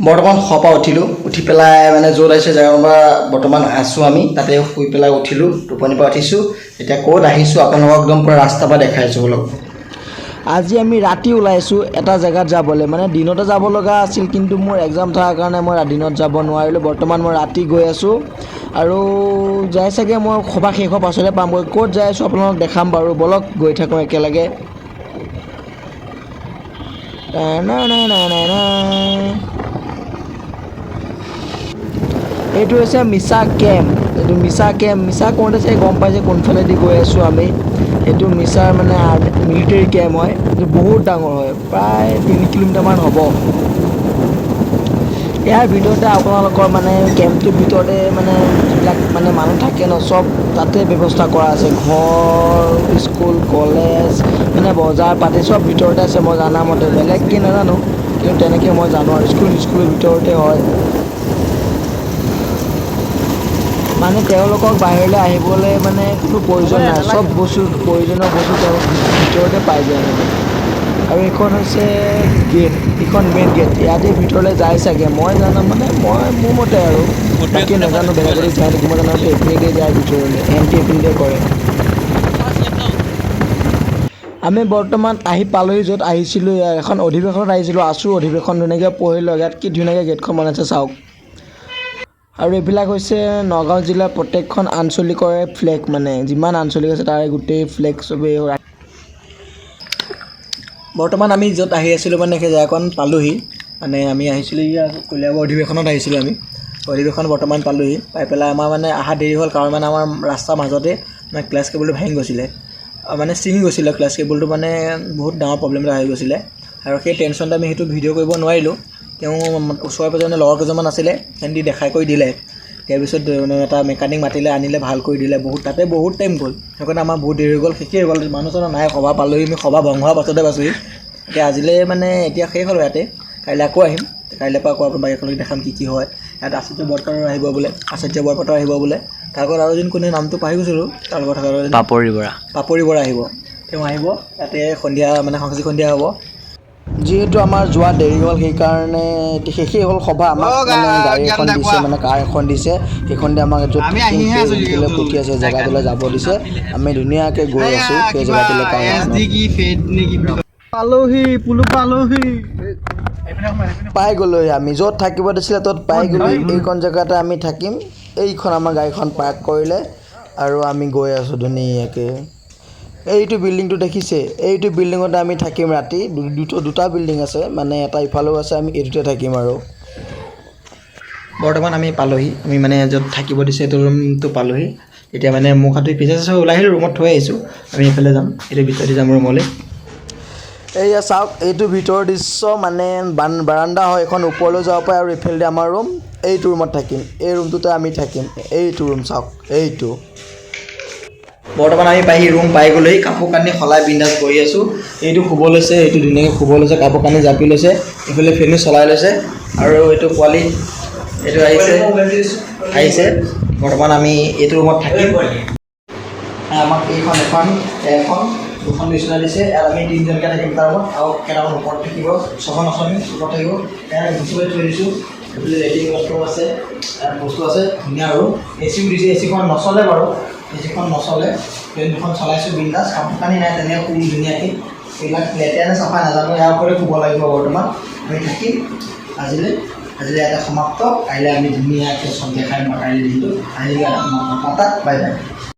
বৰ্তমান খপা উঠিলোঁ উঠি পেলাই মানে য'ত আহিছে জেগাৰ পৰা বৰ্তমান আছোঁ আমি তাতে শুই পেলাই উঠিলোঁ টোপনিৰ পৰা উঠিছোঁ এতিয়া ক'ত আহিছোঁ আপোনালোকক একদম পূৰা ৰাস্তাৰ পৰা দেখাইছোঁ বলক আজি আমি ৰাতি ওলাইছোঁ এটা জেগাত যাবলৈ মানে দিনতে যাব লগা আছিল কিন্তু মোৰ এক্সাম থকাৰ কাৰণে মই দিনত যাব নোৱাৰিলোঁ বৰ্তমান মই ৰাতি গৈ আছোঁ আৰু যাই চাগে মই সভা শেষ হোৱাৰ পাছলৈ পামগৈ ক'ত যাই আছোঁ আপোনালোকক দেখাম বাৰু বলক গৈ থাকোঁ একেলগে এইটো হৈছে মিছা কেম্প এইটো মিছা কৰোঁতে চাগে গম পাইছে কোনফালেদি গৈ আছোঁ আমি এইটো মিছাৰ মানে মিলিটেৰী কেম্প হয় এইটো বহুত ডাঙৰ হয় প্ৰায় 3 কিলোমিটাৰমান হ'ব ইয়াৰ ভিতৰতে আপোনালোকৰ মানে কেম্পটোৰ ভিতৰতে মানে যিবিলাক মানে মানুহ থাকে ন চব তাতে ব্যৱস্থা কৰা আছে ঘৰ স্কুল কলেজ মানে বজাৰ পাতি চব ভিতৰতে আছে মই জানা মতে বেলেগ কি নাজানো কিন্তু তেনেকৈ মই জানো আৰু স্কুলৰ ভিতৰতে হয় মানে তেওঁলোকক বাহিৰলৈ আহিবলৈ মানে কোনো প্ৰয়োজন নাই চব বস্তু প্ৰয়োজনীয় বস্তু তেওঁলোক ভিতৰতে পাই যায় মানে আৰু এইখন হৈছে গেট এইখন মেইন গেট ইয়াতে ভিতৰলৈ যায় চাগে মই জানো মানে মোৰ মতে আৰু বাকী নাজানো বেলেগলৈ যায় নেকি মই জানো এইখিনিতে যায় ভিতৰলৈ এণ্ট্ৰি এইখিনিতে কৰে আমি বৰ্তমান আহি পালোহি য'ত আহিছিলোঁ এখন অধিৱেশনত আহিছিলোঁ আছু অধিৱেশন ধুনীয়াকৈ পঢ়িলোঁ ইয়াত কি ধুনীয়াকৈ গেটখন বনাইছে চাওক আৰু এইবিলাক হৈছে নগাঁও জিলাৰ প্ৰত্যেকখন আঞ্চলিকৰে ফ্লেগ মানে যিমান আঞ্চলিক আছে তাৰে গোটেই ফ্লেগ চবেই বৰ্তমান আমি য'ত আহি আছিলোঁ মানে সেই জেগাখন পালোহি মানে আমি আহিছিলোঁ কলিয়াবৰ অধিৱেশনত আহিছিলোঁ আমি অধিৱেশন বৰ্তমান পালোহি পাই পেলাই আমাৰ মানে অহা দেৰি হ'ল কাৰণ মানে আমাৰ ৰাস্তাৰ মাজতে মানে ক্লাছ কেবলটো ভাঙি গৈছিলে মানে ছিঙি গৈছিলে ক্লাছ কেবলটো মানে বহুত ডাঙৰ প্ৰব্লেম এটা হৈ গৈছিলে আৰু সেই টেনশ্যনতে আমি সেইটো ভিডিঅ' কৰিব নোৱাৰিলোঁ তেওঁ ওচৰে পাজৰে লগৰ কেইজনমান আছিলে সিহঁতি দেখাই কৰি দিলে তাৰপিছত এটা মেকানিক মাতিলে আনিলে ভাল কৰি দিলে তাতে বহুত টাইম গ'ল সেইকাৰণে আমাৰ বহুত দেৰি হৈ গ'ল শেষেই হৈ গ'ল মানুহজনৰ নাই সভা পালোহি আমি সভা ভংগ হোৱাৰ পাছতে পাইছোঁহি এতিয়া আজিলৈ মানে এতিয়া শেষ হ'ল ইয়াতে কাইলৈ আকৌ আহিম কাইলৈ পৰা আকৌ আপোনাক একেলগে দেখাম কি হয় ইয়াত আচাৰ্য বৰপাত্ৰ আহিব বোলে তাৰ লগত আৰু এজন কোনে নামটো পাহৰি গৈছিলোঁ তাৰ লগত থকা পাপৰি বৰা আহিব তেওঁ আহিব ইয়াতে সন্ধিয়া মানে সংস্কৃতি সন্ধিয়া হ'ব যিহেতু আমাৰ যোৱা দেৰি হ'ল সেইকাৰণে শেষেই হ'ল সভা আমাক মানে গাড়ী এখন দিছে মানে কাৰ এখন দিছে সেইখন দি আমাক য'ত পঠি আছে জেগাটোলৈ যাব দিছে আমি ধুনীয়াকৈ গৈ আছোঁ সেই জেগাটোলৈ পাই গ'লোহি আমি য'ত থাকিব দিছিলে ত'ত পাই গ'লোহি এইখন জেগাতে আমি থাকিম এইখন আমাৰ গাড়ীখন পাৰ্ক কৰিলে আৰু আমি গৈ আছোঁ ধুনীয়াকৈ এইটো বিল্ডিংটো দেখিছে এইটো বিল্ডিঙতে আমি থাকিম ৰাতি দুটা বিল্ডিং আছে মানে এটা ইফালেও আছে আমি এইটোতে থাকিম আৰু বৰ্তমান আমি পালোহি আমি মানে য'ত থাকিব দিছে সেইটো ৰুমটো পালোহি এতিয়া মানে মুখ হাত ধুই পিছে ওলাই আহিলোঁ ৰুমত থৈ আহিছোঁ আমি এইফালে যাম এইটো ভিতৰতে যাম ৰুমলৈ এয়া চাওক এইটো ভিতৰৰ দৃশ্য মানে বাৰাণ্ডা হয় এখন ওপৰলৈ যাব পাৰে আৰু এইফালেদি আমাৰ ৰুম এইটো ৰুমত থাকিম এই ৰুমটোতে আমি থাকিম এইটো ৰুম চাওক এইটো বৰ্তমান আমি ৰুম পাই গ'লেই কাপোৰ কানি সলাই বিন্দাছ কৰি আছোঁ এইটো শুব লৈছে এইটো ধুনীয়াকৈ শুব লৈছে কাপোৰ কানি জাপি লৈছে এইফালে ফেনো চলাই লৈছে আৰু এইটো পোৱালি এইটো আহিছে বৰ্তমান আমি এইটো ৰুমত থাকিম আমাক এখন দুখন বিচনা দিছে আৰু আমি 3জনকৈ থাকিম তাৰ ৰুমত আৰু কেইটামান ওপৰত থাকিব 6খন আঁচনি ওপৰত থাকিব ইয়াত গুচি থৈ দিছোঁ এইফালে লেট্ৰিন বাথৰুম আছে বস্তু আছে ধুনীয়া আৰু এচিও দিছে এচিখন নচলে বাৰু এচিখন নচলে ফেন দুখন চলাইছোঁ বিন্দাছ কাপোৰ কানি নাই তেনেকৈ শুই ধুনীয়াকৈ এইবিলাক লেতেৰা নে চাফা নাজানো ইয়াৰ ওপৰতে শুব লাগিব বৰ্তমান আমি থাকিম আজিলৈ ইয়াতে সমাপ্ত কাইলৈ আমি ধুনীয়াকৈ চব দেখাই কাইলৈ দিনটো আহিলে বাই বাই